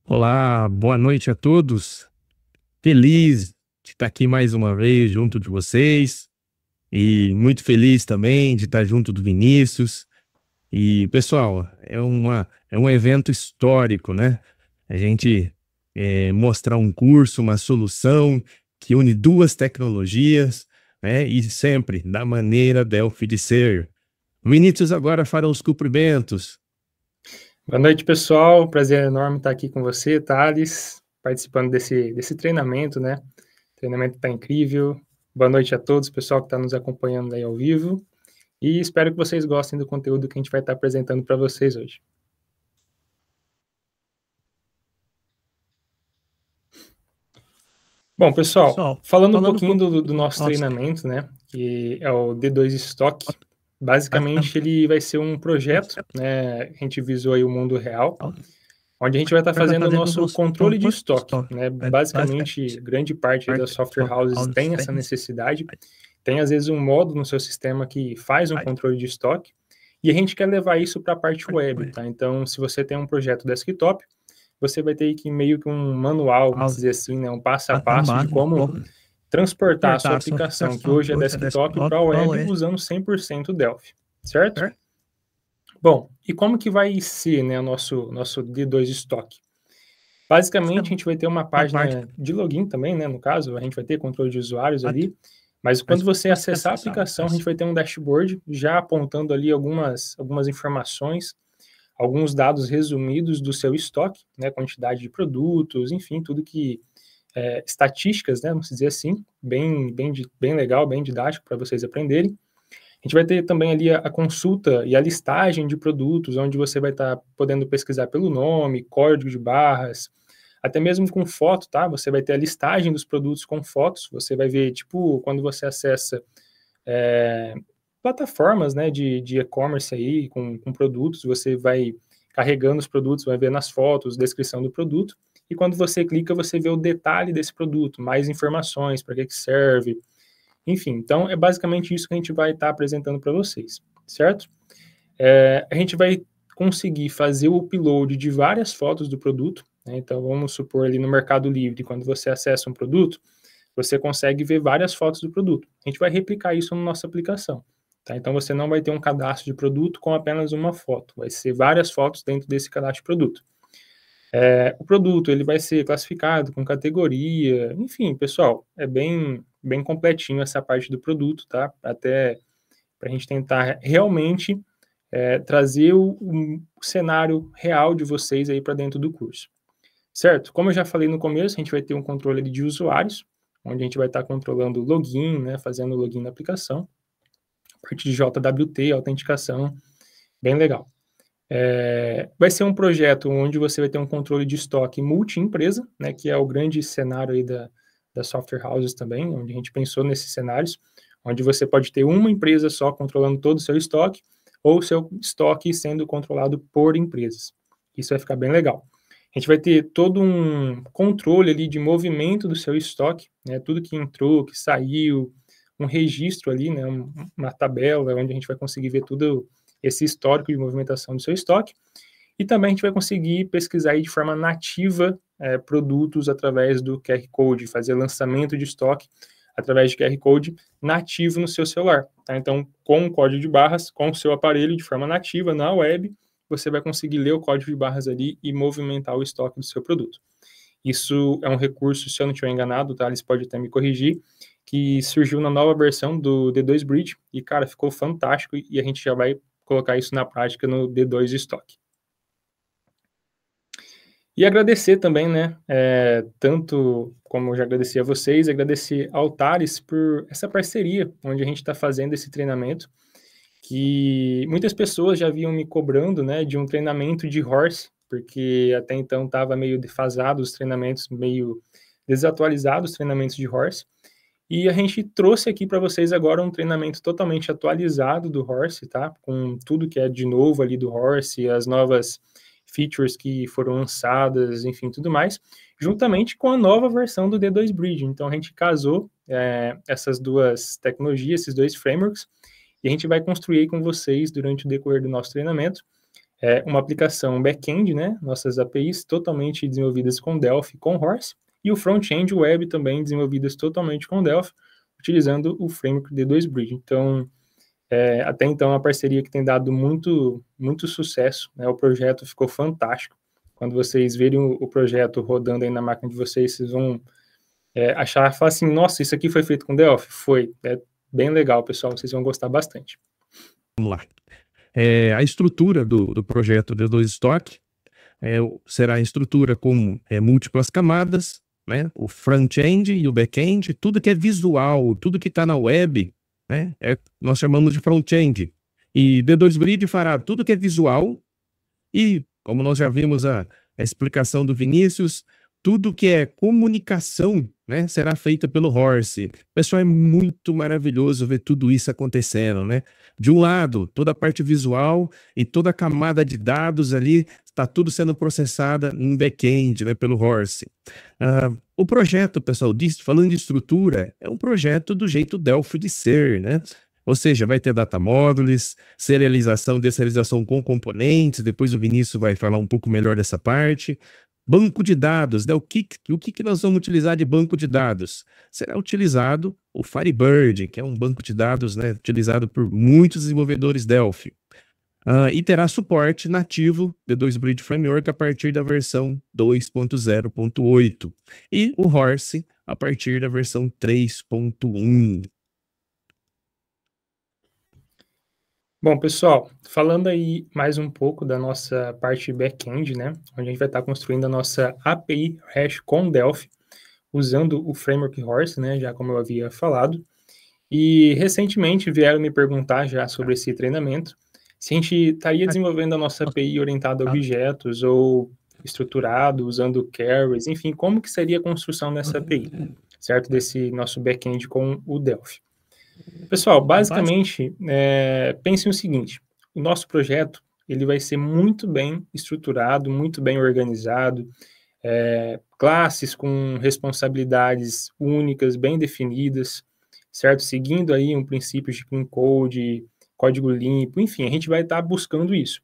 Olá, boa noite a todos. Feliz de estar aqui mais uma vez junto de vocês e muito feliz também de estar junto do Vinícius. E, pessoal, é um evento histórico, né? A gente mostrar um curso, uma solução que une duas tecnologias, né? E sempre da maneira Delphi de ser. O Vinícius agora fará os cumprimentos. Boa noite, pessoal. Prazer enorme estar aqui com você, Thales, participando desse treinamento, né? O treinamento está incrível. Boa noite a todos, pessoal que está nos acompanhando aí ao vivo. E espero que vocês gostem do conteúdo que a gente vai estar apresentando para vocês hoje. Bom, pessoal, Pessoal, falando um falando um pouquinho pouco do do nosso nosso treinamento, né? Que é o D2 Stock. Basicamente, ele vai ser um projeto, né? A gente visou aí o mundo real, onde a gente vai estar vai estar fazendo o fazendo o nosso nosso controle de controle de estoque, estoque, né? né? Basicamente, Basicamente, grande parte das parte software software houses houses tem tem essa isso. necessidade, tem às vezes um módulo no seu sistema que faz um Aí, controle de estoque, e a gente quer levar isso para a parte web, tá? Então, se você tem um projeto desktop, você vai ter que meio que um manual, vamos house, dizer assim, né? Um passo a até um passo de bar, como como transportar a sua transportar a sua aplicação, que aplicação hoje que é hoje é desktop, desktop para a para o web web, usando 100% Delphi, certo? certo? Bom, e como que vai ser, né, o nosso D2 Stock? Basicamente, a gente vai ter uma Uma parte, página de login também, né, no caso, a gente vai ter controle de usuários mas ali, mas quando você você acessar a acessar a aplicação, a gente aplicação. vai ter um dashboard já apontando ali algumas informações, alguns dados resumidos do seu estoque, né, quantidade de produtos, enfim, tudo que estatísticas, né, vamos dizer assim, bem legal, bem didático para vocês aprenderem. A gente vai ter também ali a consulta e a listagem de produtos, onde você vai estar podendo pesquisar pelo nome, código de barras, até mesmo com foto, tá? Você vai ter a listagem dos produtos com fotos, você vai ver, tipo, quando você acessa é, plataformas, né, de e-commerce aí, com produtos, você vai carregando os produtos, vai ver nas fotos, descrição do produto, e quando você clica, você vê o detalhe desse produto, mais informações, para que serve, enfim. Então, é basicamente isso que a gente vai estar apresentando para vocês, certo? A gente vai conseguir fazer o upload de várias fotos do produto, né? Então, vamos supor ali no Mercado Livre, quando você acessa um produto, você consegue ver várias fotos do produto. A gente vai replicar isso na nossa aplicação. Tá? Então, você não vai ter um cadastro de produto com apenas uma foto, vai ser várias fotos dentro desse cadastro de produto. O produto ele vai ser classificado com categoria, enfim, pessoal, é bem completinho essa parte do produto, tá? Até para a gente tentar realmente trazer o cenário real de vocês aí para dentro do curso, certo? Como eu já falei no começo, a gente vai ter um controle ali de usuários, onde a gente vai estar controlando o login, né, fazendo o login na aplicação, parte de JWT, autenticação, bem legal. Vai ser um projeto onde você vai ter um controle de estoque multi-empresa, né, que é o grande cenário aí da software houses também, onde a gente pensou nesses cenários, onde você pode ter uma empresa só controlando todo o seu estoque, ou o seu estoque sendo controlado por empresas. Isso vai ficar bem legal. A gente vai ter todo um controle ali de movimento do seu estoque, né, tudo que entrou, que saiu, um registro ali, né, uma tabela onde a gente vai conseguir ver tudo esse histórico de movimentação do seu estoque. E também a gente vai conseguir pesquisar aí de forma nativa produtos através do QR Code, fazer lançamento de estoque através de QR Code nativo no seu celular. Tá? Então, com o código de barras, com o seu aparelho de forma nativa na web, você vai conseguir ler o código de barras ali e movimentar o estoque do seu produto. Isso é um recurso, se eu não estiver enganado, tá? Eles podem até me corrigir, que surgiu na nova versão do D2 Bridge e, cara, ficou fantástico e a gente já vai colocar isso na prática no D2 Stock. E agradecer também, né, tanto como eu já agradeci a vocês, agradecer ao Thales por essa parceria, onde a gente está fazendo esse treinamento, que muitas pessoas já vinham me cobrando, né, de um treinamento de horse, porque até então estava meio defasado os treinamentos, meio desatualizados os treinamentos de horse, e a gente trouxe aqui para vocês agora um treinamento totalmente atualizado do horse, tá, com tudo que é de novo ali do horse, as novas features que foram lançadas, enfim, tudo mais, juntamente com a nova versão do D2 Bridge. Então, a gente casou essas duas tecnologias, esses dois frameworks, e a gente vai construir com vocês durante o decorrer do nosso treinamento uma aplicação back-end, né, nossas APIs totalmente desenvolvidas com Delphi, com Horse, e o front-end web também desenvolvidas totalmente com Delphi, utilizando o framework D2Bridge. Então, até então, é uma parceria que tem dado muito, muito sucesso, né, o projeto ficou fantástico. Quando vocês verem o projeto rodando aí na máquina de vocês, vocês vão falar assim, nossa, isso aqui foi feito com Delphi? Foi, é bem legal, pessoal, vocês vão gostar bastante. Vamos lá. A estrutura do projeto D2 Stock será a estrutura com múltiplas camadas, né? O front-end e o back-end, tudo que é visual, tudo que está na web, né? Nós chamamos de front-end. E D2Bridge fará tudo que é visual e, como nós já vimos a explicação do Vinícius, tudo que é comunicação, né, será feita pelo Horse. Pessoal, é muito maravilhoso ver tudo isso acontecendo, né? De um lado, toda a parte visual e toda a camada de dados ali, está tudo sendo processada em back-end, né, pelo Horse. O projeto, pessoal, falando de estrutura, é um projeto do jeito Delphi de ser, né? Ou seja, vai ter data modules, serialização, deserialização com componentes, depois o Vinícius vai falar um pouco melhor dessa parte. Banco de dados, né? O que nós vamos utilizar de banco de dados? Será utilizado o Firebird, que é um banco de dados, né, utilizado por muitos desenvolvedores Delphi. E terá suporte nativo D2Bridge Framework a partir da versão 2.0.8 e o Horse a partir da versão 3.1. Bom, pessoal, falando aí mais um pouco da nossa parte back-end, né, onde a gente vai estar construindo a nossa API REST com Delphi, usando o framework Horse, né, já como eu havia falado. E recentemente vieram me perguntar já sobre esse treinamento, se a gente estaria desenvolvendo a nossa API orientada a objetos ou estruturado, usando carries, enfim, como que seria a construção dessa API, certo? Desse nosso back-end com o Delphi. Pessoal, basicamente, pensem o seguinte, o nosso projeto, ele vai ser muito bem estruturado, muito bem organizado, classes com responsabilidades únicas, bem definidas, certo? Seguindo aí um princípio de clean code, código limpo, enfim, a gente vai estar buscando isso.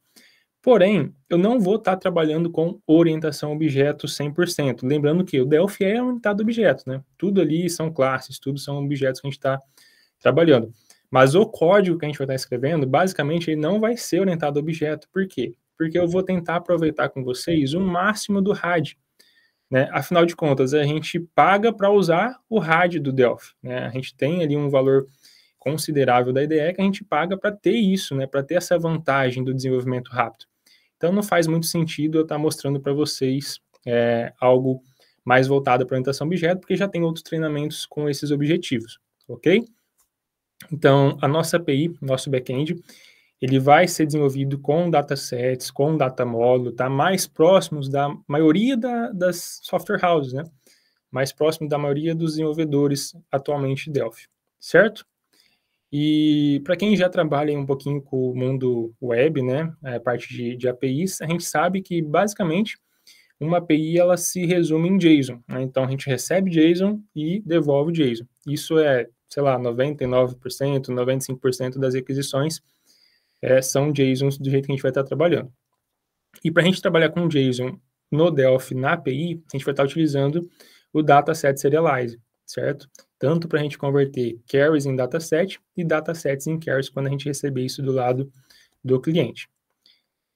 Porém, eu não vou estar trabalhando com orientação a objetos 100%. Lembrando que o Delphi é orientado a objetos, né? Tudo ali são classes, tudo são objetos que a gente está trabalhando. Mas o código que a gente vai estar escrevendo, basicamente, ele não vai ser orientado a objeto. Por quê? Porque eu vou tentar aproveitar com vocês o máximo do RAD. Né? Afinal de contas, a gente paga para usar o RAD do Delphi. Né? A gente tem ali um valor considerável da IDE que a gente paga para ter isso, né? Para ter essa vantagem do desenvolvimento rápido. Então, não faz muito sentido eu estar mostrando para vocês algo mais voltado para orientação a objeto, porque já tem outros treinamentos com esses objetivos, ok? Então, a nossa API, nosso back-end, ele vai ser desenvolvido com datasets, com data módulo, tá? Mais próximos da maioria das software houses, né? Mais próximo da maioria dos desenvolvedores atualmente de Delphi, certo? E para quem já trabalha um pouquinho com o mundo web, né? A parte de APIs, a gente sabe que, basicamente, uma API, ela se resume em JSON, né? Então, a gente recebe JSON e devolve JSON. Isso sei lá, 99%, 95% das requisições são JSONs do jeito que a gente vai estar trabalhando. E para a gente trabalhar com JSON no Delphi, na API, a gente vai estar utilizando o Dataset Serialize, certo? Tanto para a gente converter carries em dataset e datasets em carries quando a gente receber isso do lado do cliente.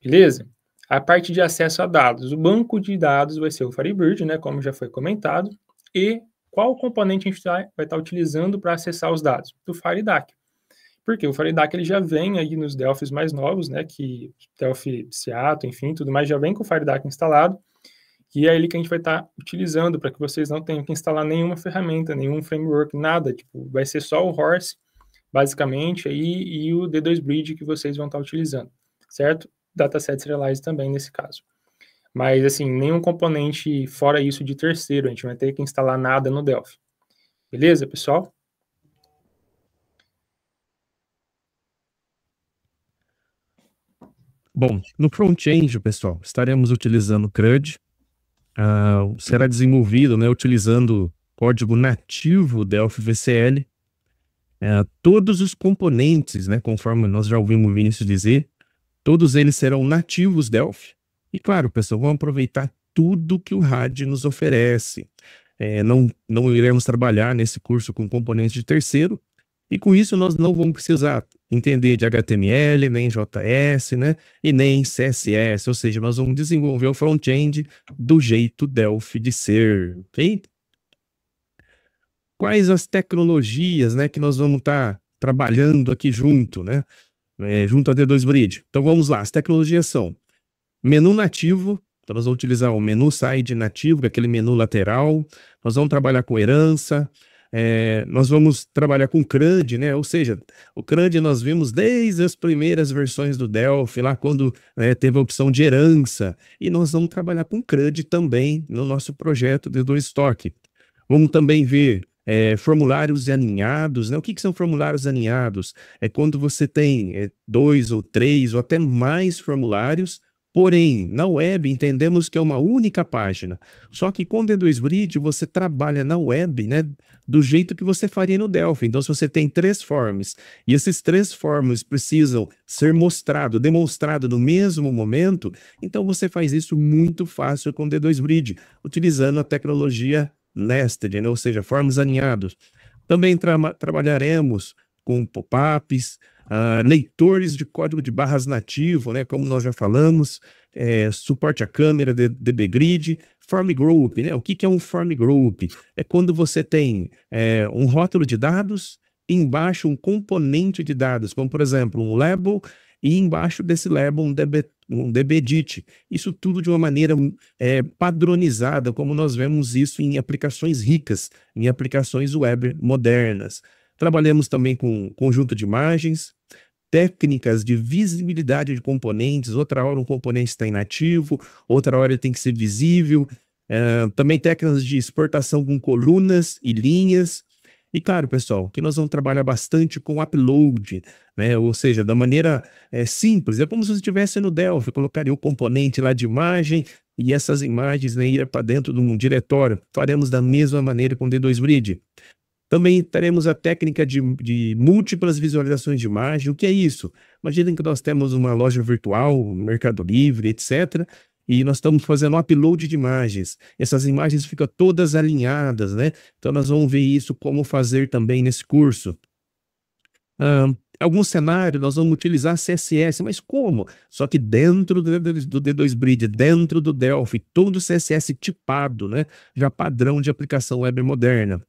Beleza? A parte de acesso a dados. O banco de dados vai ser o Firebird, né, como já foi comentado, e qual componente a gente vai estar utilizando para acessar os dados? O FireDAC. Porque o FireDAC ele já vem aí nos Delphis mais novos, né, que Delphi Seattle, enfim, tudo mais, já vem com o FireDAC instalado, e é ele que a gente vai estar utilizando para que vocês não tenham que instalar nenhuma ferramenta, nenhum framework, nada, tipo, vai ser só o Horse, basicamente, aí, e o D2Bridge que vocês vão estar utilizando, certo? Dataset Serialize também nesse caso. Mas, assim, nenhum componente fora isso de terceiro, a gente vai ter que instalar nada no Delphi. Beleza, pessoal? Bom, no front-end, pessoal, estaremos utilizando CRUD. Será desenvolvido, né, utilizando código nativo Delphi VCL. Todos os componentes, né, conforme nós já ouvimos o Vinícius dizer, Todos eles serão nativos Delphi. E claro, pessoal, vamos aproveitar tudo que o RAD nos oferece. Não iremos trabalhar nesse curso com componentes de terceiro, e com isso nós não vamos precisar entender de HTML, nem JS, né? E nem CSS, ou seja, nós vamos desenvolver o front-end do jeito Delphi de ser, ok? Quais as tecnologias, né, que nós vamos estar trabalhando aqui junto, né? Junto a D2 Bridge. Então vamos lá, as tecnologias são menu nativo. Então nós vamos utilizar o menu side nativo, que é aquele menu lateral. Nós vamos trabalhar com herança. Nós vamos trabalhar com CRUD, né? Ou seja, o CRUD nós vimos desde as primeiras versões do Delphi, lá quando teve a opção de herança. E nós vamos trabalhar com CRUD também no nosso projeto D2 Stock. Vamos também ver formulários alinhados, né? O que são formulários alinhados? É quando você tem 2 ou 3 ou até mais formulários. Porém, na web entendemos que é uma única página. Só que com o D2 Bridge você trabalha na web, né, do jeito que você faria no Delphi. Então, se você tem 3 forms e esses 3 forms precisam ser demonstrado no mesmo momento, então você faz isso muito fácil com o D2 Bridge, utilizando a tecnologia nested, né, ou seja, forms alinhados. Também trabalharemos com pop-ups, leitores de código de barras nativo, né, como nós já falamos, suporte à câmera, DB Grid, form group, né? O que é um form group? É quando você tem um rótulo de dados e embaixo um componente de dados, como por exemplo um label, e embaixo desse label um dbDit. Isso tudo de uma maneira padronizada, como nós vemos isso em aplicações ricas, em aplicações web modernas. Trabalhamos também com conjunto de imagens, técnicas de visibilidade de componentes. Outra hora um componente está inativo, outra hora ele tem que ser visível. Também técnicas de exportação com colunas e linhas. E claro, pessoal, que nós vamos trabalhar bastante com upload, né? Ou seja, da maneira simples. É como se você estivesse no Delphi, colocaria um componente lá de imagem e essas imagens, né, iriam para dentro de um diretório. Faremos da mesma maneira com o D2 Bridge. Também teremos a técnica de múltiplas visualizações de imagem. O que é isso? Imaginem que nós temos uma loja virtual, Mercado Livre, etc., e nós estamos fazendo um upload de imagens. Essas imagens ficam todas alinhadas, né? Então nós vamos ver isso, como fazer também nesse curso. Algum cenário nós vamos utilizar CSS, mas como? Só que dentro do D2 Bridge, dentro do Delphi, todo CSS tipado, né? Já padrão de aplicação web moderna.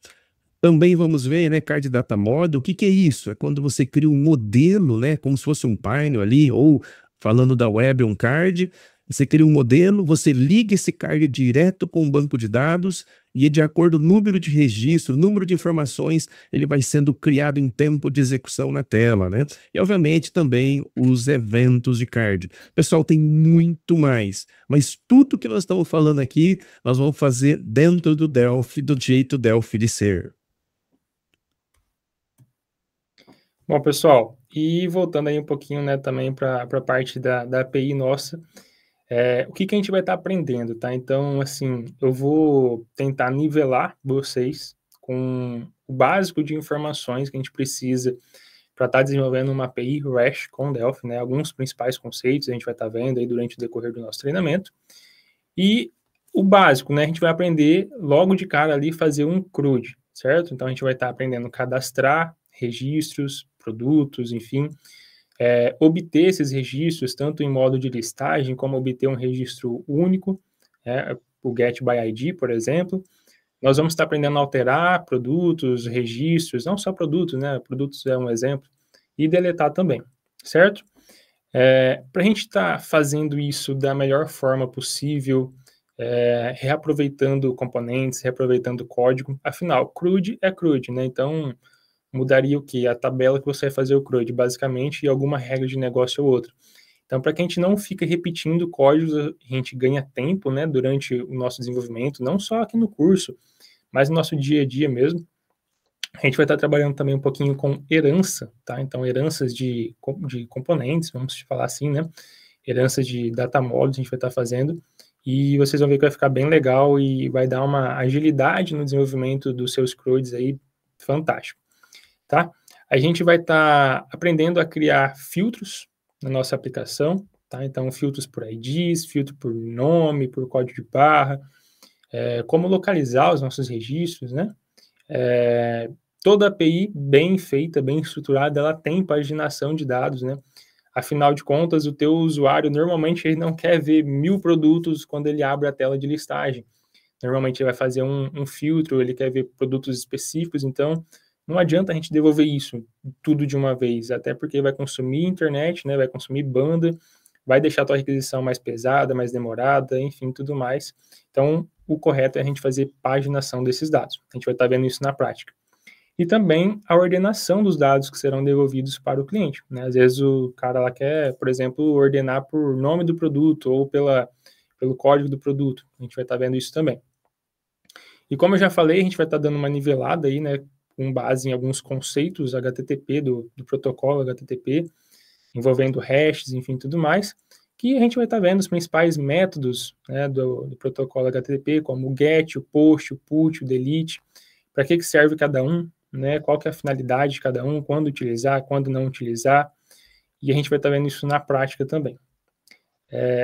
Também vamos ver, né, Card Data Model. O que é isso? É quando você cria um modelo, né, como se fosse um painel ali, ou falando da web, um card. Você cria um modelo, você liga esse card direto com o banco de dados e de acordo com o número de registro, número de informações, ele vai sendo criado em tempo de execução na tela, né? E obviamente também os eventos de card. Pessoal, tem muito mais, mas tudo que nós estamos falando aqui, nós vamos fazer dentro do Delphi, do jeito Delphi de ser. Bom, pessoal, e voltando aí um pouquinho, né, também para a parte da API nossa, o que a gente vai estar aprendendo, tá? Então, assim, eu vou tentar nivelar vocês com o básico de informações que a gente precisa para estar desenvolvendo uma API REST com Delphi, né? Alguns principais conceitos a gente vai estar vendo aí durante o decorrer do nosso treinamento. E o básico, né? A gente vai aprender logo de cara ali fazer um CRUD, certo? Então, a gente vai estar aprendendo a cadastrar registros, produtos, enfim, obter esses registros, tanto em modo de listagem, como obter um registro único, o Get by ID, por exemplo. Nós vamos estar aprendendo a alterar produtos, registros, não só produtos, né? Produtos é um exemplo, e deletar também, certo? Para a gente estar fazendo isso da melhor forma possível, reaproveitando componentes, reaproveitando código, afinal, CRUD é CRUD, né? Então, mudaria o quê? A tabela que você vai fazer o CRUD, basicamente, e alguma regra de negócio ou outra. Então, para que a gente não fique repetindo códigos, a gente ganha tempo, né, durante o nosso desenvolvimento, não só aqui no curso, mas no nosso dia a dia mesmo. A gente vai estar trabalhando também um pouquinho com herança, tá? Então, heranças de componentes, vamos falar assim, né? Heranças de data models a gente vai estar fazendo, e vocês vão ver que vai ficar bem legal e vai dar uma agilidade no desenvolvimento dos seus CRUDs aí, fantástico. Tá? A gente vai estar aprendendo a criar filtros, na nossa aplicação, tá? Então, filtros por IDs, filtro por nome, por código de barra, como localizar os nossos registros, né? Toda API bem feita, bem estruturada, ela tem paginação de dados, né? Afinal de contas, o teu usuário, normalmente, ele não quer ver 1000 produtos quando ele abre a tela de listagem. Normalmente, ele vai fazer um filtro, ele quer ver produtos específicos, então, não adianta a gente devolver isso tudo de uma vez, até porque vai consumir internet, né? Vai consumir banda, vai deixar a tua requisição mais pesada, mais demorada, enfim, tudo mais. Então, o correto é a gente fazer paginação desses dados. A gente vai estar vendo isso na prática. E também a ordenação dos dados que serão devolvidos para o cliente, né? Às vezes o cara lá quer, por exemplo, ordenar por nome do produto ou pelo código do produto. A gente vai estar vendo isso também. E como eu já falei, a gente vai estar dando uma nivelada aí, né, com base em alguns conceitos HTTP, do protocolo HTTP, envolvendo hashes, enfim, tudo mais, que a gente vai estar vendo os principais métodos, né, do protocolo HTTP, como o GET, o POST, o PUT, o DELETE, para que serve cada um, né, qual que é a finalidade de cada um, quando utilizar, quando não utilizar, e a gente vai estar vendo isso na prática também.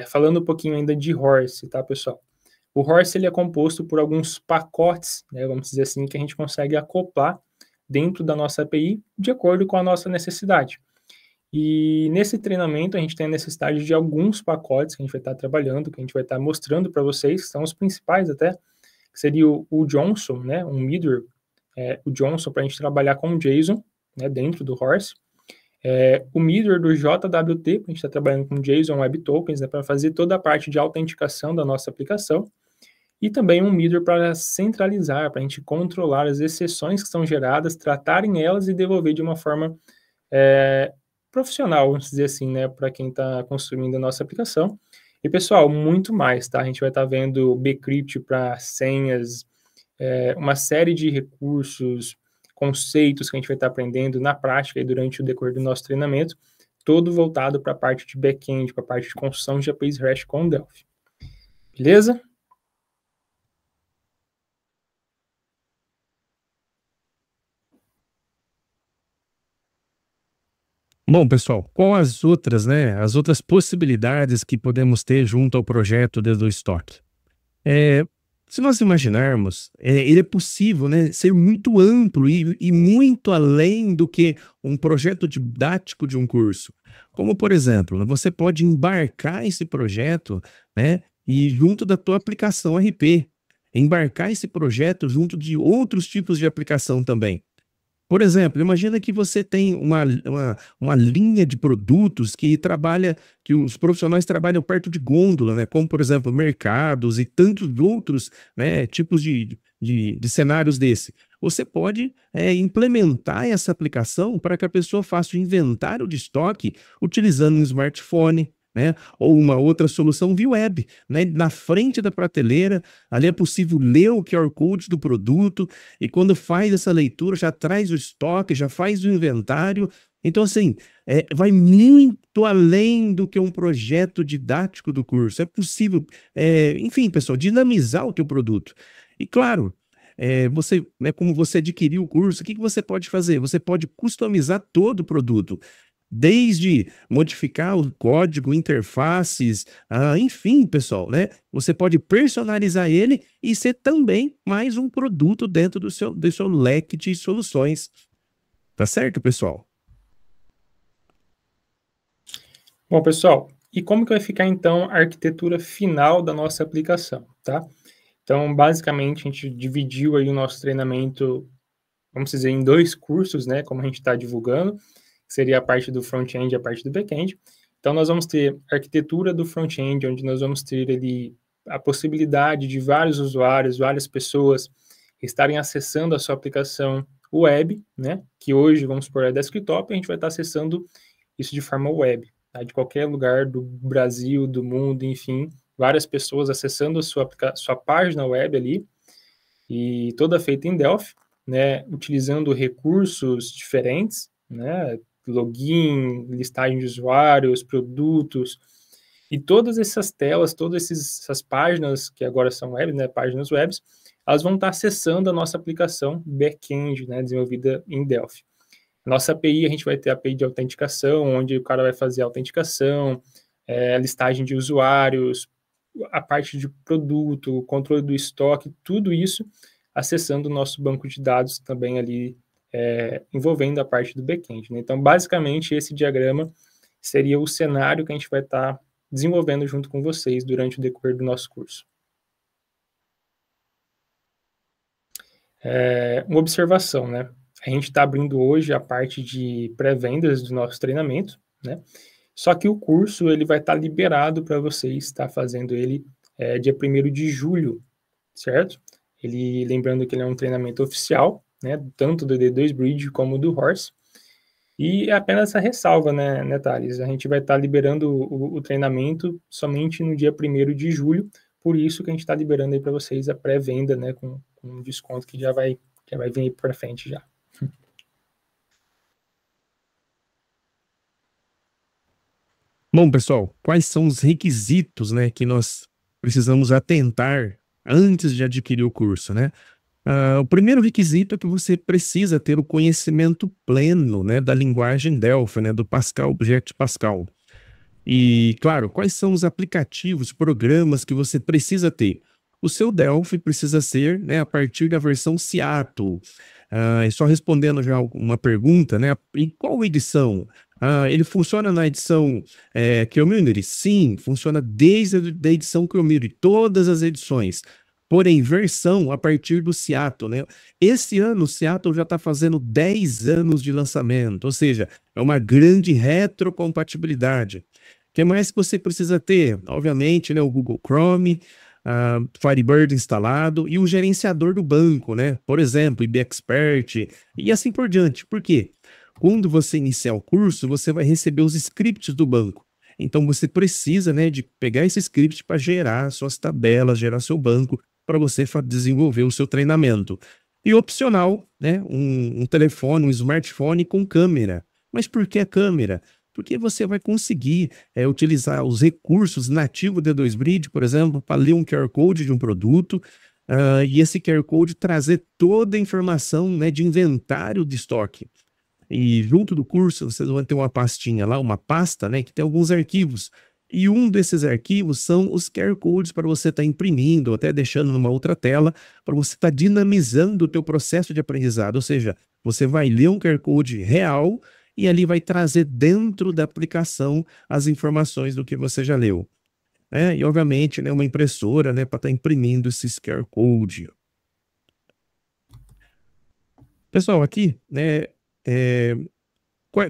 Falando um pouquinho ainda de Horse, tá, pessoal? O Horse, ele é composto por alguns pacotes, né, vamos dizer assim, que a gente consegue acoplar dentro da nossa API de acordo com a nossa necessidade. E nesse treinamento a gente tem a necessidade de alguns pacotes que a gente vai estar trabalhando, que a gente vai estar mostrando para vocês, que são os principais até, que seria o Johnson, né, um middleware, o Johnson para a gente trabalhar com JSON, né, dentro do Horse. O middleware do JWT, para a gente estar trabalhando com JSON Web Tokens, né, para fazer toda a parte de autenticação da nossa aplicação. E também um middleware para centralizar, para a gente controlar as exceções que são geradas, tratarem elas e devolver de uma forma profissional, vamos dizer assim, né, para quem está consumindo a nossa aplicação. E, pessoal, muito mais, tá? A gente vai estar vendo bcrypt para senhas, uma série de recursos, conceitos que a gente vai estar aprendendo na prática e durante o decorrer do nosso treinamento, todo voltado para a parte de back-end, para a parte de construção de APIs REST com Delphi. Beleza? Bom, pessoal, qual as outras, né, as outras possibilidades que podemos ter junto ao projeto desde o estoque? Se nós imaginarmos, ele é possível, né, ser muito amplo e muito além do que um projeto didático de um curso. Como, por exemplo, você pode embarcar esse projeto, né, e junto da tua aplicação RP, embarcar esse projeto junto de outros tipos de aplicação também. Por exemplo, imagina que você tem uma linha de produtos que trabalha, que os profissionais trabalham perto de gôndola, né? Como, por exemplo, mercados e tantos outros, né, tipos de cenários desse. Você pode implementar essa aplicação para que a pessoa faça o inventário de estoque utilizando um smartphone, né? Ou uma outra solução via web, né? Na frente da prateleira, ali é possível ler o QR Code do produto e quando faz essa leitura já traz o estoque, já faz o inventário. Então, assim, vai muito além do que um projeto didático do curso. É possível, enfim, pessoal, dinamizar o teu produto. E claro, você, né, como você adquiriu o curso, o que você pode fazer? Você pode customizar todo o produto. Desde modificar o código, interfaces, enfim, pessoal, né? Você pode personalizar ele e ser também mais um produto dentro do seu leque de soluções. Tá certo, pessoal? Bom, pessoal, e como que vai ficar, então, a arquitetura final da nossa aplicação, tá? Então, basicamente, a gente dividiu aí o nosso treinamento, vamos dizer, em 2 cursos, né? Como a gente está divulgando, que seria a parte do front-end e a parte do back-end. Então, nós vamos ter a arquitetura do front-end, onde nós vamos ter ali a possibilidade de vários usuários, várias pessoas estarem acessando a sua aplicação web, né? Que hoje, vamos supor, é desktop, a gente vai estar acessando isso de forma web, tá? De qualquer lugar do Brasil, do mundo, enfim, várias pessoas acessando a sua página web ali, e toda feita em Delphi, né? Utilizando recursos diferentes, né? Login, listagem de usuários, produtos, e todas essas telas, todas essas páginas, que agora são web, né, páginas webs, elas vão estar acessando a nossa aplicação back-end, né, desenvolvida em Delphi. Nossa API, a gente vai ter a API de autenticação, onde o cara vai fazer a autenticação, listagem de usuários, a parte de produto, controle do estoque, tudo isso acessando o nosso banco de dados também ali, envolvendo a parte do back-end, né? Então, basicamente, esse diagrama seria o cenário que a gente vai estar desenvolvendo junto com vocês durante o decorrer do nosso curso. Uma observação, né? A gente está abrindo hoje a parte de pré-vendas do nosso treinamento, né? Só que o curso ele vai estar liberado para vocês estar fazendo ele dia 1º de julho, certo? Ele, lembrando que ele é um treinamento oficial, né? Tanto do D2 Bridge como do Horse. E apenas essa ressalva, né, Thales? A gente vai estar liberando o treinamento somente no dia 1º de julho, por isso que a gente está liberando aí para vocês a pré-venda, né, com um desconto que já vai vir para frente já. Bom, pessoal, quais são os requisitos, né, que nós precisamos atentar antes de adquirir o curso, né? O primeiro requisito é que você precisa ter o conhecimento pleno, né, da linguagem Delphi, né, do Pascal, Object Pascal. E, claro, quais são os aplicativos, programas que você precisa ter? O seu Delphi precisa ser, né, a partir da versão Seattle. E só respondendo já uma pergunta, né, em qual edição? Ele funciona na edição Community? Sim, funciona desde a edição Community, todas as edições. Porém, versão a partir do Seattle, né? Esse ano o Seattle já está fazendo 10 anos de lançamento, ou seja, é uma grande retrocompatibilidade. O que mais que você precisa ter? Obviamente, né, o Google Chrome, Firebird instalado e o gerenciador do banco, né? Por exemplo, IB Expert e assim por diante. Por quê? Quando você iniciar o curso, você vai receber os scripts do banco. Então você precisa, né, de pegar esse script para gerar suas tabelas, gerar seu banco, para você desenvolver o seu treinamento. E opcional, né, um telefone, um smartphone com câmera. Mas por que a câmera? Porque você vai conseguir utilizar os recursos nativos do D2 Bridge, por exemplo, para ler um QR Code de um produto, e esse QR Code trazer toda a informação, né, de inventário de estoque. E junto do curso, vocês vão ter uma pastinha lá, uma pasta, né, que tem alguns arquivos. E um desses arquivos são os QR Codes para você estar imprimindo, ou até deixando numa outra tela, para você estar dinamizando o teu processo de aprendizado. Ou seja, você vai ler um QR Code real e ali vai trazer dentro da aplicação as informações do que você já leu. E obviamente, né, uma impressora, né, para estar imprimindo esses QR Code. Pessoal, aqui, né,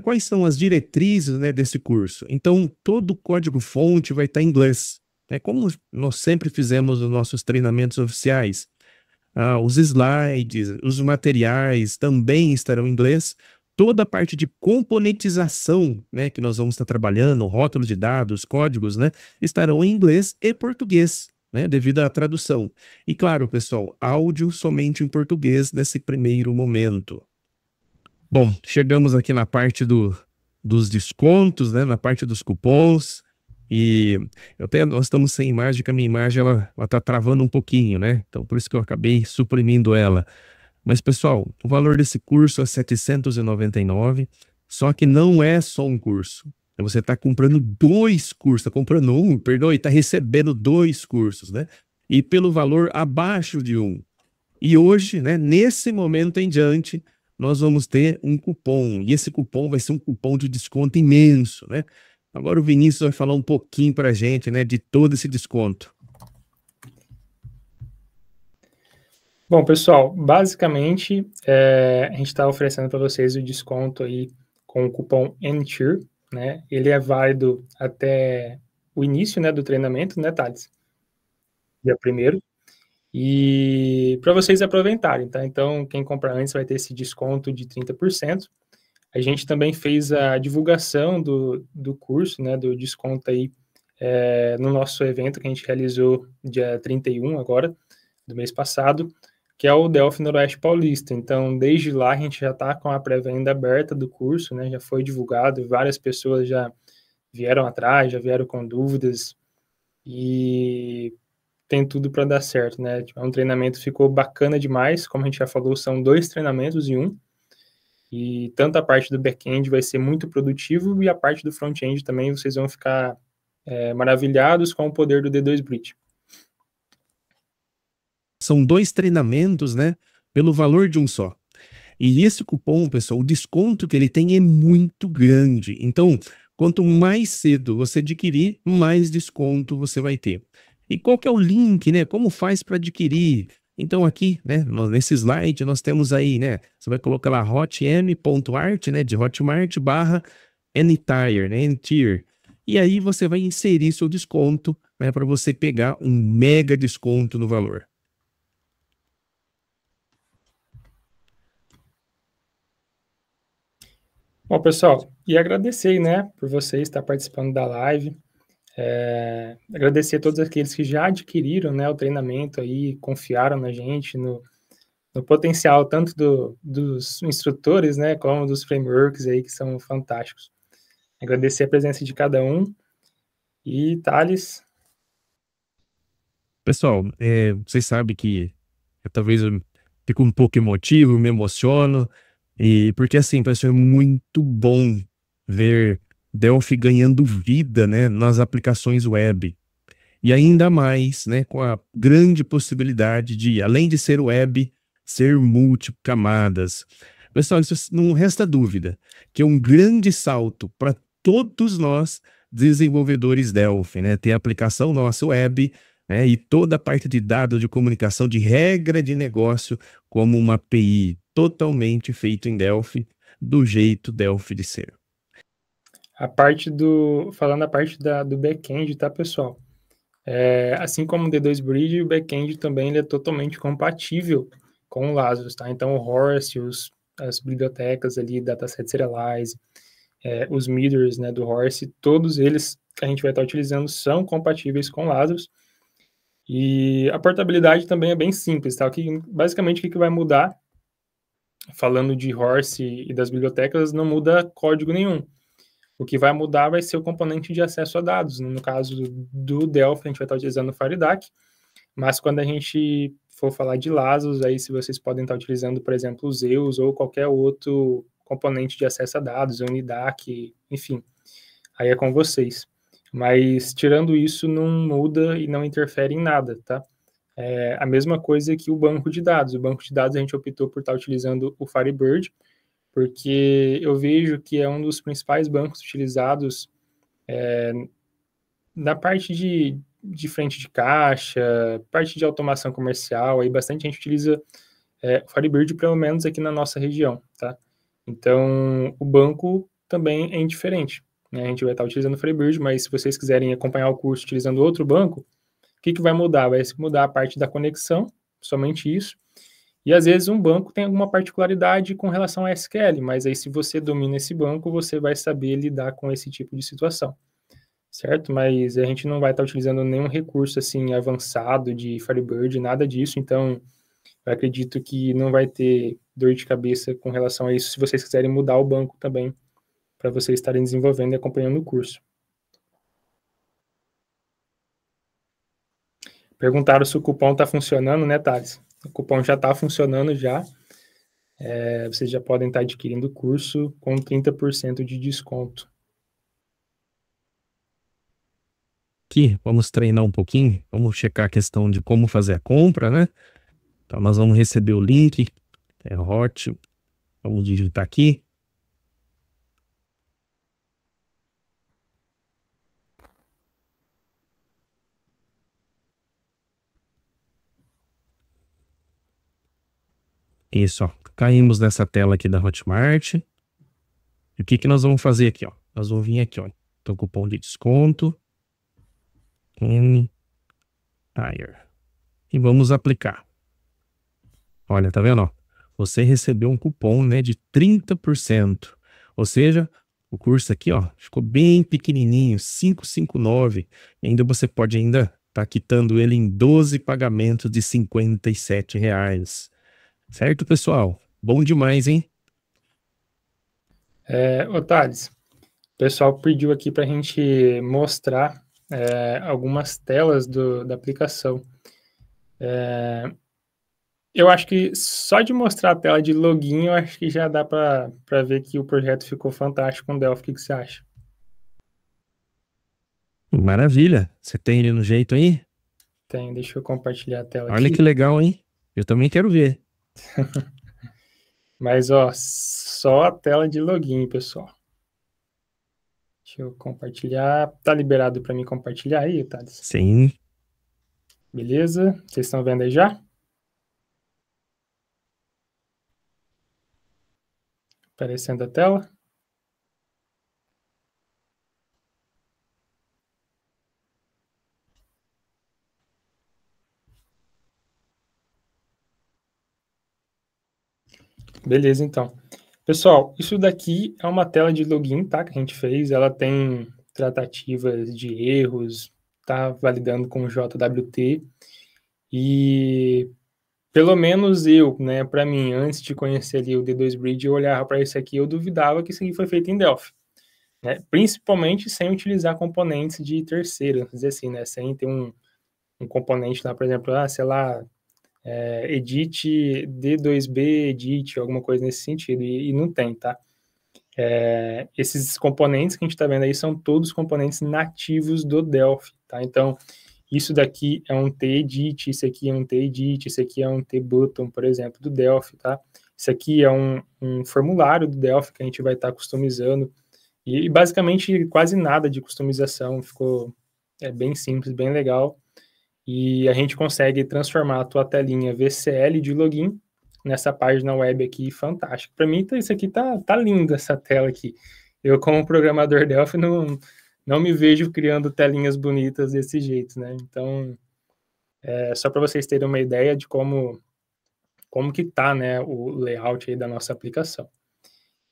quais são as diretrizes, né, desse curso? Então, todo o código-fonte vai estar em inglês, né? Como nós sempre fizemos nos nossos treinamentos oficiais. Os slides, os materiais também estarão em inglês. Toda a parte de componentização, né, que nós vamos estar trabalhando, rótulos de dados, códigos, né, estarão em inglês e português, né, devido à tradução. E claro, pessoal, áudio somente em português nesse primeiro momento. Bom, chegamos aqui na parte dos descontos, né, na parte dos cupons, e nós estamos sem imagem, que a minha imagem ela tá travando um pouquinho, né? Então por isso que eu acabei suprimindo ela. Mas pessoal, o valor desse curso é R$ 799, só que não é só um curso. Você está comprando 2 cursos, está comprando um, perdoe, está recebendo 2 cursos, né? E pelo valor abaixo de um. E hoje, né, nesse momento em diante, nós vamos ter um cupom, e esse cupom vai ser um cupom de desconto imenso, né? Agora o Vinícius vai falar um pouquinho para a gente, né, de todo esse desconto. Bom, pessoal, basicamente, a gente está oferecendo para vocês o desconto aí com o cupom NTIR, né? Ele é válido até o início, né, do treinamento, né, Thales? Dia 1º. E para vocês aproveitarem, tá? Então, quem comprar antes vai ter esse desconto de 30%. A gente também fez a divulgação do curso, né, do desconto aí, no nosso evento que a gente realizou dia 31 agora, do mês passado, que é o Delphi Noroeste Paulista. Então, desde lá a gente já está com a pré-venda aberta do curso, né, já foi divulgado, várias pessoas já vieram atrás, já vieram com dúvidas, e tem tudo para dar certo, né? Um treinamento ficou bacana demais, como a gente já falou, são 2 treinamentos em um. E tanto a parte do back-end vai ser muito produtivo, e a parte do front-end também vocês vão ficar maravilhados com o poder do D2 Bridge. São 2 treinamentos, né, pelo valor de um só. E esse cupom, pessoal, o desconto que ele tem é muito grande. Então, quanto mais cedo você adquirir, mais desconto você vai ter. E qual que é o link, né? Como faz para adquirir? Então aqui, né, nesse slide nós temos aí, né, você vai colocar lá hotm.art, né, de Hotmart barra Anytire, né, Anytier. E aí você vai inserir seu desconto, né, para você pegar um mega desconto no valor. Bom, pessoal, e agradecer, né, por vocês estar participando da live. Agradecer a todos aqueles que já adquiriram, né, o treinamento aí, confiaram na gente, no potencial tanto dos instrutores, né, como dos frameworks aí, que são fantásticos. Agradecer a presença de cada um. E, Thales? Pessoal, vocês sabem que talvez eu fico um pouco emotivo, me emociono, e porque assim, pessoal, é muito bom ver Delphi ganhando vida, né, nas aplicações web. E ainda mais, né, com a grande possibilidade de, além de ser web, ser multicamadas. Pessoal, isso não resta dúvida que é um grande salto para todos nós desenvolvedores Delphi, né, ter a aplicação nossa web, né, e toda a parte de dados de comunicação, de regra de negócio, como uma API totalmente feito em Delphi, do jeito Delphi de ser. Falando a parte do back-end, tá, pessoal? Assim como o D2 Bridge, o back-end também ele é totalmente compatível com o Lazarus, tá? Então, o Horse, as bibliotecas ali, Dataset Serialize, os mirrors, né, do Horse, todos eles que a gente vai estar utilizando são compatíveis com o Lazarus. E a portabilidade também é bem simples, tá? Basicamente, o que vai mudar, falando de Horse e das bibliotecas, não muda código nenhum. O que vai mudar vai ser o componente de acesso a dados. No caso do Delphi, a gente vai estar utilizando o FireDAC, mas quando a gente for falar de Lazarus, aí se vocês podem estar utilizando, por exemplo, o Zeus ou qualquer outro componente de acesso a dados, o Unidac, enfim, aí é com vocês. Mas tirando isso, não muda e não interfere em nada, tá? A mesma coisa que o banco de dados. O banco de dados a gente optou por estar utilizando o Firebird, porque eu vejo que é um dos principais bancos utilizados na parte de frente de caixa, parte de automação comercial, aí bastante gente utiliza o Firebird, pelo menos aqui na nossa região, tá? Então, o banco também é indiferente, né? A gente vai estar utilizando o Firebird, mas se vocês quiserem acompanhar o curso utilizando outro banco, o que vai mudar? Vai mudar a parte da conexão, somente isso. E às vezes um banco tem alguma particularidade com relação a SQL, mas aí se você domina esse banco, você vai saber lidar com esse tipo de situação, certo? Mas a gente não vai estar utilizando nenhum recurso assim avançado de Firebird, nada disso, então eu acredito que não vai ter dor de cabeça com relação a isso, se vocês quiserem mudar o banco também, para vocês estarem desenvolvendo e acompanhando o curso. Perguntaram se o cupom está funcionando, né, Thales? O cupom já está funcionando já. Vocês já podem estar adquirindo o curso com 30% de desconto. Aqui, vamos treinar um pouquinho, vamos checar a questão de como fazer a compra, né? Então, nós vamos receber o link, hot, vamos digitar aqui. Isso, ó, caímos nessa tela aqui da Hotmart. E o que nós vamos fazer aqui, ó? Nós vamos vir aqui, ó, então cupom de desconto, Hire, e vamos aplicar. Olha, tá vendo, ó? Você recebeu um cupom, né, de 30%. Ou seja, o curso aqui, ó, ficou bem pequenininho, 559. E ainda você pode ainda tá quitando ele em 12 pagamentos de R$57. Certo, pessoal? Bom demais, hein? Ô Thales, o pessoal pediu aqui para a gente mostrar algumas telas da aplicação. Eu acho que só de mostrar a tela de login, eu acho que já dá para ver que o projeto ficou fantástico com o Delphi. O que que você acha? Maravilha. Você tem ele no jeito aí? Tem, deixa eu compartilhar a tela Olha aqui. que legal, hein? Eu também quero ver. Mas, ó, só a tela de login, pessoal. Deixa eu compartilhar. Tá liberado para mim compartilhar aí, Thales? Sim. Beleza? Vocês estão vendo aí já? Aparecendo a tela. Beleza, então. Pessoal, isso daqui é uma tela de login, tá? Que a gente fez. Ela tem tratativas de erros, tá validando com o JWT. E pelo menos eu, né, para mim, antes de conhecer ali o D2 Bridge, eu olhava para isso aqui, eu duvidava que isso aqui foi feito em Delphi, né? Principalmente sem utilizar componentes de terceiro, vamos dizer assim, né? Sem ter um componente lá, por exemplo, sei lá, edit D2B edit, alguma coisa nesse sentido, e não tem, tá? Esses componentes que a gente está vendo aí são todos componentes nativos do Delphi, tá? Então, isso daqui é um T-edit, isso aqui é um T-edit, isso aqui é um T-button, por exemplo, do Delphi, tá? Isso aqui é um formulário do Delphi que a gente vai estar customizando, e basicamente quase nada de customização, ficou bem simples, bem legal, e a gente consegue transformar a tua telinha VCL de login nessa página web aqui, fantástico. Para mim, isso aqui tá lindo, essa tela aqui. Eu, como programador Delphi, não me vejo criando telinhas bonitas desse jeito, né? Então, só para vocês terem uma ideia de como que tá, né, o layout aí da nossa aplicação.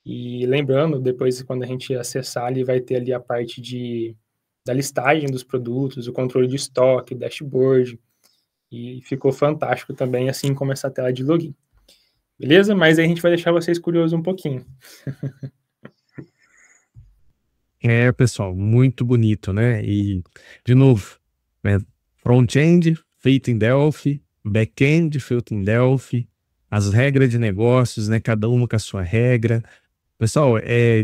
E lembrando, depois, quando a gente acessar ali, vai ter ali a parte da listagem dos produtos, o controle de estoque, dashboard, e ficou fantástico também, assim como essa tela de login. Beleza? Mas aí a gente vai deixar vocês curiosos um pouquinho. Pessoal, muito bonito, né? E, de novo, né? Front-end feito em Delphi, back-end feito em Delphi, as regras de negócios, né? Cada uma com a sua regra. Pessoal,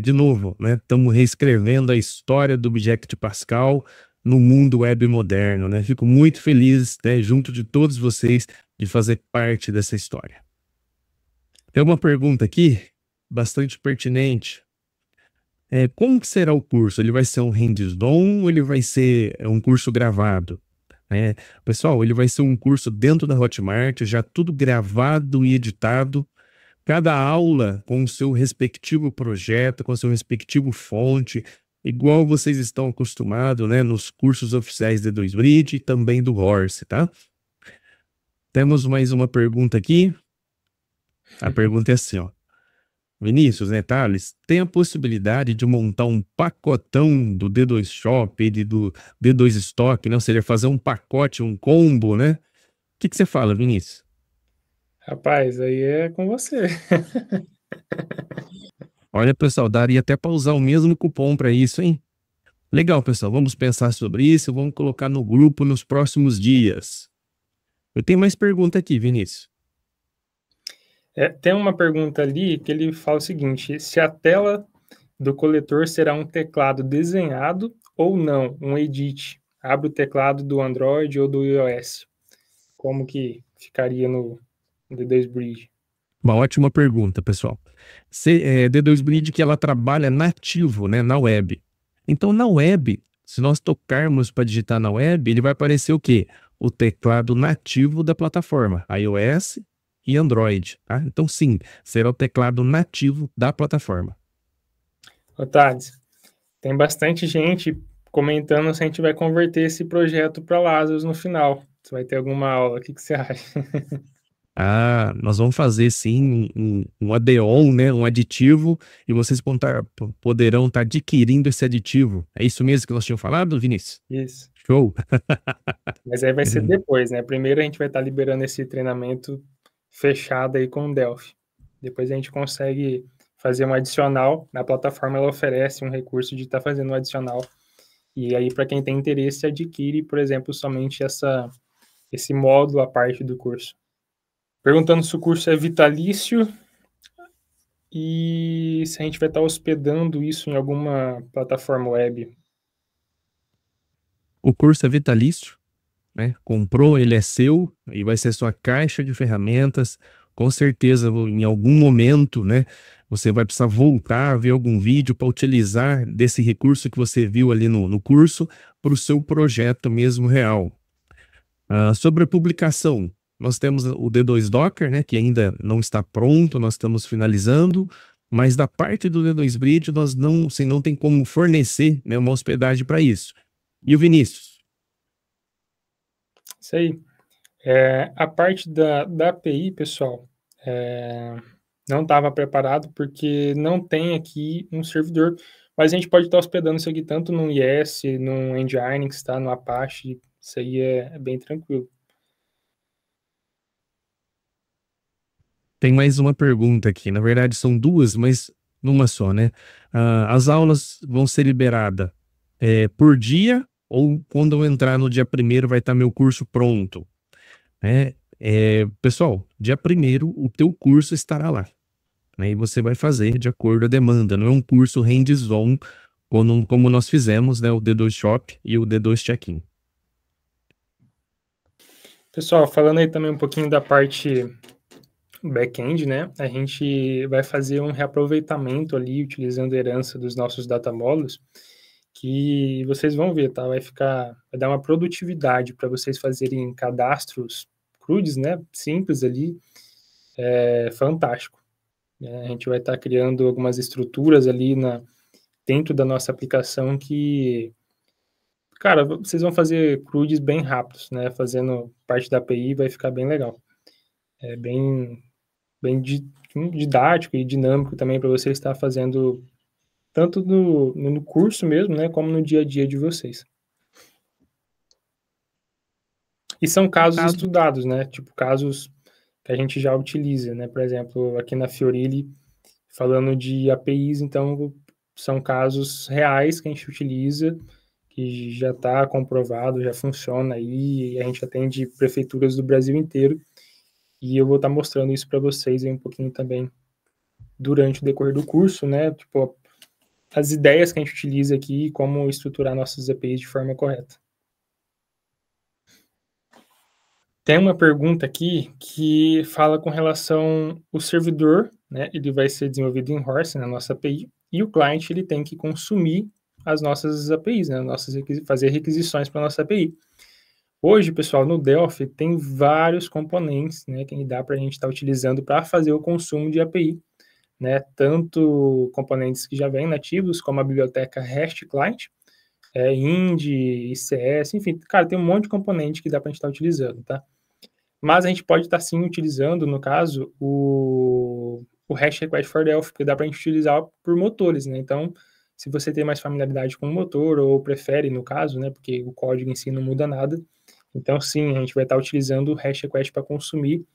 de novo, né? Estamos reescrevendo a história do Object Pascal no mundo web moderno, né? Fico muito feliz, né? Junto de todos vocês, de fazer parte dessa história. Tem uma pergunta aqui, bastante pertinente. Como que será o curso? Ele vai ser um hands-on ou ele vai ser um curso gravado? Pessoal, ele vai ser um curso dentro da Hotmart, já tudo gravado e editado. Cada aula com o seu respectivo projeto, com o seu respectivo fonte, igual vocês estão acostumados, né, nos cursos oficiais de D2 Bridge e também do Horse, tá? Temos mais uma pergunta aqui. A pergunta é assim, ó. Vinícius, né, Thales, tem a possibilidade de montar um pacotão do D2 Shop e do D2 Stock, né? Ou seja, fazer um pacote, um combo, né? O que você fala, Vinícius? Rapaz, aí é com você. Olha, pessoal, daria até para usar o mesmo cupom para isso, hein? Legal, pessoal, vamos pensar sobre isso, vamos colocar no grupo nos próximos dias. Eu tenho mais pergunta aqui, Vinícius. Tem uma pergunta ali que ele fala o seguinte: se a tela do coletor será um teclado desenhado ou não, um edit. Abre o teclado do Android ou do iOS. Como que ficaria no D2 Bridge? Uma ótima pergunta, pessoal. D2 Bridge que ela trabalha nativo, né, na web. Então, na web, se nós tocarmos para digitar na web, ele vai aparecer o quê? O teclado nativo da plataforma, iOS e Android. Tá? Então, sim, será o teclado nativo da plataforma. Otávio, tem bastante gente comentando se a gente vai converter esse projeto para Lazarus no final. Você vai ter alguma aula, o que você acha? Nós vamos fazer sim um add-on, né, um aditivo, e vocês poderão estar adquirindo esse aditivo. É isso mesmo que nós tínhamos falado, Vinícius? Isso. Show! Mas aí vai ser depois, né? Primeiro a gente vai estar liberando esse treinamento fechado aí com o Delphi. Depois a gente consegue fazer um adicional. Na plataforma ela oferece um recurso de estar fazendo um adicional. E aí, para quem tem interesse, adquire, por exemplo, somente esse módulo à parte do curso. Perguntando se o curso é vitalício e se a gente vai estar hospedando isso em alguma plataforma web. O curso é vitalício, né? Comprou, ele é seu e vai ser sua caixa de ferramentas. Com certeza, em algum momento, né, você vai precisar voltar, ver algum vídeo para utilizar desse recurso que você viu ali no curso para o seu projeto mesmo real. Sobre a publicação, nós temos o D2 Docker, né, que ainda não está pronto, nós estamos finalizando, mas da parte do D2 Bridge, nós não, assim, não tem como fornecer, né, uma hospedagem para isso. E o Vinícius? Isso aí. A parte da API, pessoal, não estava preparado porque não tem aqui um servidor, mas a gente pode estar hospedando isso aqui tanto no IS, no Nginx, tá? No Apache, isso aí é bem tranquilo. Tem mais uma pergunta aqui. Na verdade, são duas, mas numa só, né? As aulas vão ser liberadas por dia ou quando eu entrar no dia primeiro vai estar meu curso pronto? Pessoal, dia primeiro o teu curso estará lá, né? E você vai fazer de acordo com a demanda. Não é um curso hands-on como nós fizemos, né? O D2 Shop e o D2 Check-in. Pessoal, falando aí também um pouquinho da parte back-end, né? A gente vai fazer um reaproveitamento ali, utilizando a herança dos nossos data modules, que vocês vão ver, tá? Vai dar uma produtividade para vocês fazerem cadastros CRUDs, né? Simples ali, fantástico. A gente vai estar criando algumas estruturas ali dentro da nossa aplicação que, cara, vocês vão fazer CRUDs bem rápidos, né? Fazendo parte da API vai ficar bem legal. É bem didático e dinâmico também para você estar fazendo tanto no curso mesmo, né, como no dia a dia de vocês. E são casos estudados, né, tipo casos que a gente já utiliza, né, por exemplo, aqui na Fiorilli, falando de APIs, então são casos reais que a gente utiliza, que já está comprovado, já funciona aí, e a gente atende prefeituras do Brasil inteiro, e eu vou estar mostrando isso para vocês aí um pouquinho também durante o decorrer do curso, né, tipo, as ideias que a gente utiliza aqui e como estruturar nossos APIs de forma correta. Tem uma pergunta aqui que fala com relação ao servidor, né? Ele vai ser desenvolvido em Horse, na nossa API, e o cliente ele tem que consumir as nossas APIs, né? Fazer requisições para a nossa API. Hoje, pessoal, no Delphi tem vários componentes, né? Que dá para a gente estar utilizando para fazer o consumo de API, né? Tanto componentes que já vêm nativos, como a biblioteca REST Client, Ind, ICS, enfim, cara, tem um monte de componente que dá para a gente estar utilizando, tá? Mas a gente pode estar sim utilizando, no caso, o Hash Request for Delphi, que dá para a gente utilizar por motores, né? Então, se você tem mais familiaridade com o motor, ou prefere, no caso, né? Porque o código em si não muda nada. Então, sim, a gente vai estar utilizando o Hash Request para consumir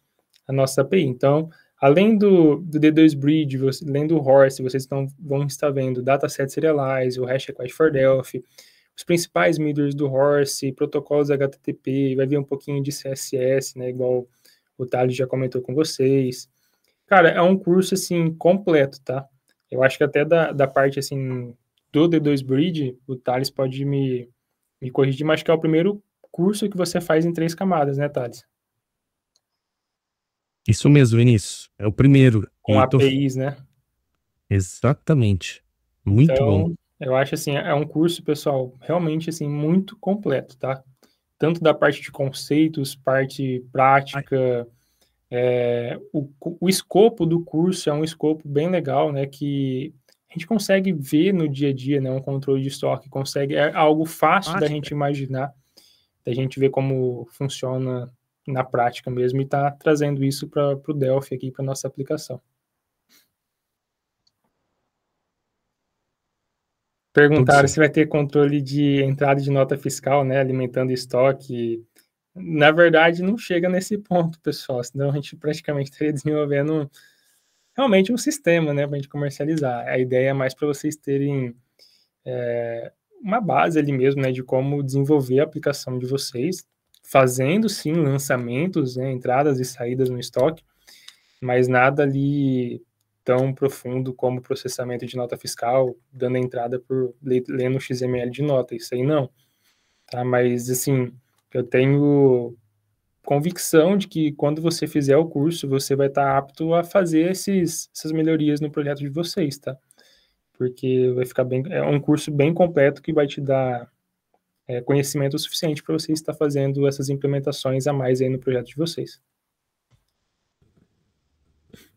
a nossa API. Então, além do D2 Bridge, além do Horse, vocês vão estar vendo Dataset Serialize, o Hash Request for Delphi, os principais middlers do Horse, protocolos HTTP, vai ver um pouquinho de CSS, né, igual o Thales já comentou com vocês. Cara, é um curso, assim, completo, tá? Eu acho que até da parte, assim, do D2 Bridge, o Thales pode me corrigir, mas acho que é o primeiro curso que você faz em 3 camadas, né, Thales? Isso mesmo, Vinícius. É o primeiro. Com APIs, né? Exatamente. Muito bom. Então, eu acho assim, é um curso, pessoal, realmente assim muito completo, tá? Tanto da parte de conceitos, parte prática, o escopo do curso é um escopo bem legal, né? Que a gente consegue ver no dia a dia, né? Um controle de estoque, é algo fácil da gente imaginar, da gente ver como funciona na prática mesmo e tá trazendo isso para o Delphi aqui, para nossa aplicação. Perguntaram se vai ter controle de entrada de nota fiscal, né, alimentando estoque. Na verdade, não chega nesse ponto, pessoal, senão a gente praticamente estaria desenvolvendo realmente um sistema, né, para a gente comercializar. A ideia é mais para vocês terem uma base ali mesmo, né, de como desenvolver a aplicação de vocês, fazendo sim lançamentos, né, entradas e saídas no estoque, mas nada ali tão profundo como processamento de nota fiscal, dando a entrada por lendo o XML de nota, isso aí não, tá? Mas assim, eu tenho convicção de que quando você fizer o curso, você vai estar apto a fazer essas melhorias no projeto de vocês, tá? Porque vai ficar bem, é um curso bem completo que vai te dar conhecimento suficiente para você estar fazendo essas implementações a mais aí no projeto de vocês.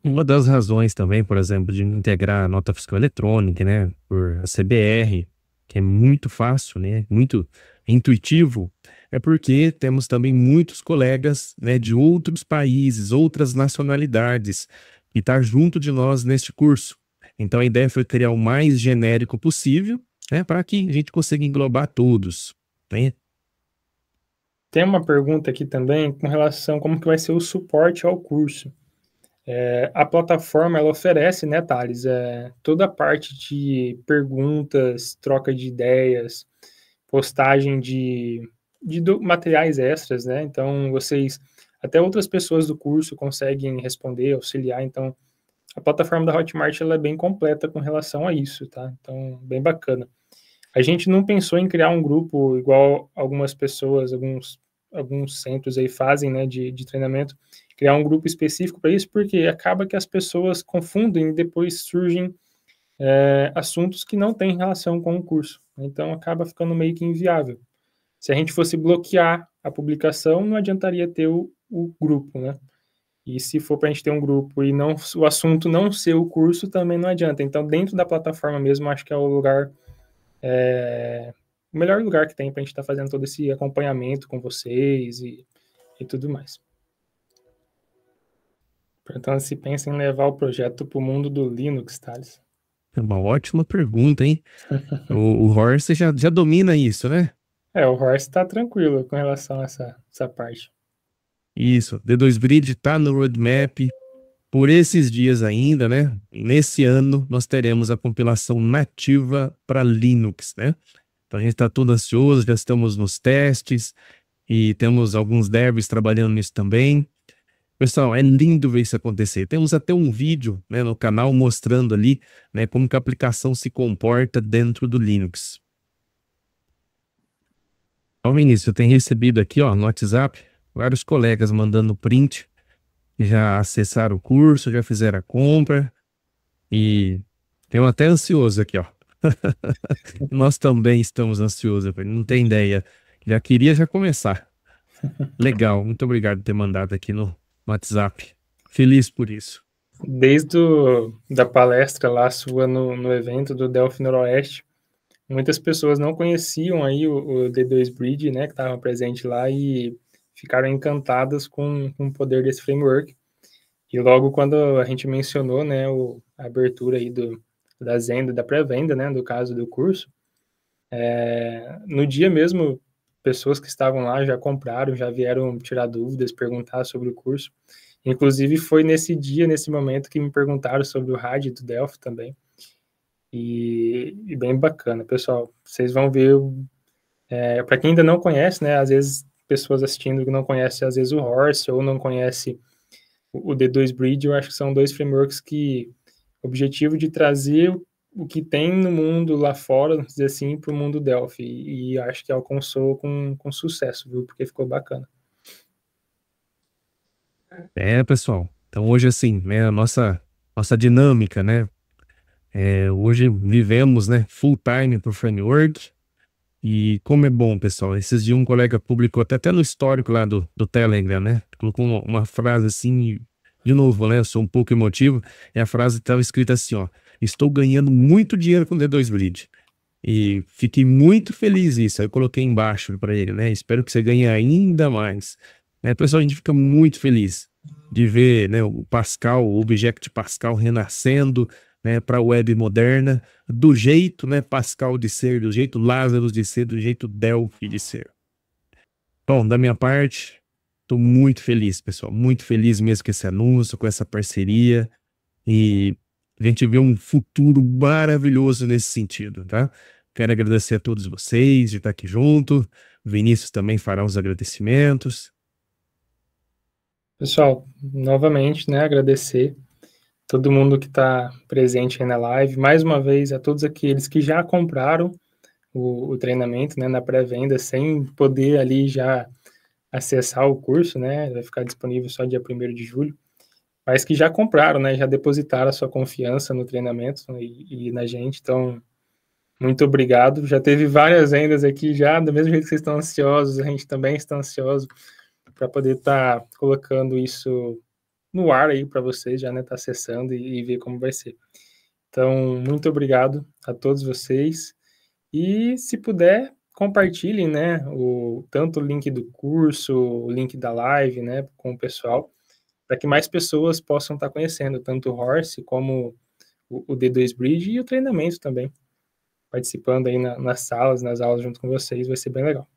Uma das razões também, por exemplo, de integrar a nota fiscal eletrônica, né, por a CBR, que é muito fácil, né, muito intuitivo, é porque temos também muitos colegas, né, de outros países, outras nacionalidades, que estão junto de nós neste curso. Então a ideia foi criar o mais genérico possível, né, para que a gente consiga englobar todos, né? Tem uma pergunta aqui também com relação a como que vai ser o suporte ao curso. A plataforma, ela oferece, né, Thales, toda a parte de perguntas, troca de ideias, postagem de materiais extras, né? Então, até outras pessoas do curso conseguem responder, auxiliar. Então, a plataforma da Hotmart, ela é bem completa com relação a isso, tá? Então, bem bacana. A gente não pensou em criar um grupo igual algumas pessoas, alguns centros aí fazem, né, de treinamento, criar um grupo específico para isso, porque acaba que as pessoas confundem e depois surgem assuntos que não têm relação com o curso. Então, acaba ficando meio que inviável. Se a gente fosse bloquear a publicação, não adiantaria ter o grupo, né? E se for para a gente ter um grupo e não, o assunto não ser o curso, também não adianta. Então, dentro da plataforma mesmo, acho que é o lugar, o melhor lugar que tem para a gente estar fazendo todo esse acompanhamento com vocês e tudo mais. Portanto, se pensa em levar o projeto para o mundo do Linux, Thales. É uma ótima pergunta, hein? O Horst já domina isso, né? O Horst está tranquilo com relação a essa parte. Isso, D2 Bridge está no roadmap por esses dias ainda, né? Nesse ano nós teremos a compilação nativa para Linux, né? Então a gente está todo ansioso, já estamos nos testes e temos alguns devs trabalhando nisso também. Pessoal, é lindo ver isso acontecer. Temos até um vídeo, né, no canal mostrando ali, né, como que a aplicação se comporta dentro do Linux. Então, Vinícius, eu tenho recebido aqui, ó, no WhatsApp, vários colegas mandando print, que já acessaram o curso, já fizeram a compra, e tenho até ansioso aqui, ó. Nós também estamos ansiosos, não tem ideia. Já queria já começar. Legal, muito obrigado por ter mandado aqui no WhatsApp. Feliz por isso. Desde da palestra lá sua no evento do Delphi Noroeste, muitas pessoas não conheciam aí o D2 Bridge, né, que estava presente lá e ficaram encantadas com o poder desse framework. E logo quando a gente mencionou, né, a abertura aí da pré-venda, né, do caso do curso, no dia mesmo, pessoas que estavam lá já compraram, já vieram tirar dúvidas, perguntar sobre o curso. Inclusive, foi nesse dia, nesse momento, que me perguntaram sobre o RAD do Delphi também. E bem bacana, pessoal. Vocês vão ver, para quem ainda não conhece, né, às vezes pessoas assistindo que não conhecem, às vezes o Horse ou não conhece o D2 Bridge, eu acho que são dois frameworks que o objetivo de trazer o que tem no mundo lá fora, vamos dizer assim, para o mundo Delphi. E acho que alcançou com sucesso, viu? Porque ficou bacana. Pessoal, então hoje assim, né, a nossa dinâmica, né, hoje vivemos, né, full time pro framework, e como é bom, pessoal, esses dias um colega publicou até no histórico lá do Telegram, né, colocou uma frase assim, de novo, né, eu sou um pouco emotivo, e a frase estava escrita assim, ó: estou ganhando muito dinheiro com o D2 Bridge. E fiquei muito feliz isso. Aí eu coloquei embaixo para ele, né? Espero que você ganhe ainda mais. Né? Pessoal, a gente fica muito feliz de ver, né, o Pascal, o Object Pascal renascendo, né, para a web moderna, do jeito, né, Pascal de ser, do jeito Lazarus de ser, do jeito Delphi de ser. Bom, da minha parte, estou muito feliz, pessoal. Muito feliz mesmo com esse anúncio, com essa parceria. E a gente vê um futuro maravilhoso nesse sentido, tá? Quero agradecer a todos vocês de estar aqui junto. Vinícius também fará os agradecimentos. Pessoal, novamente, né, agradecer todo mundo que está presente aí na live, mais uma vez a todos aqueles que já compraram o treinamento, né, na pré-venda, sem poder ali já acessar o curso, né, vai ficar disponível só dia 1º de julho, mas que já compraram, né, já depositaram a sua confiança no treinamento e na gente, então, muito obrigado, já teve várias vendas aqui já, do mesmo jeito que vocês estão ansiosos, a gente também está ansioso para poder estar colocando isso no ar aí para vocês, já, né, tá acessando e ver como vai ser. Então, muito obrigado a todos vocês, e se puder, compartilhem, né, tanto o link do curso, o link da live, né, com o pessoal, para que mais pessoas possam estar conhecendo, tanto o Horse como o D2 Bridge e o treinamento também, participando aí nas salas, nas aulas junto com vocês, vai ser bem legal.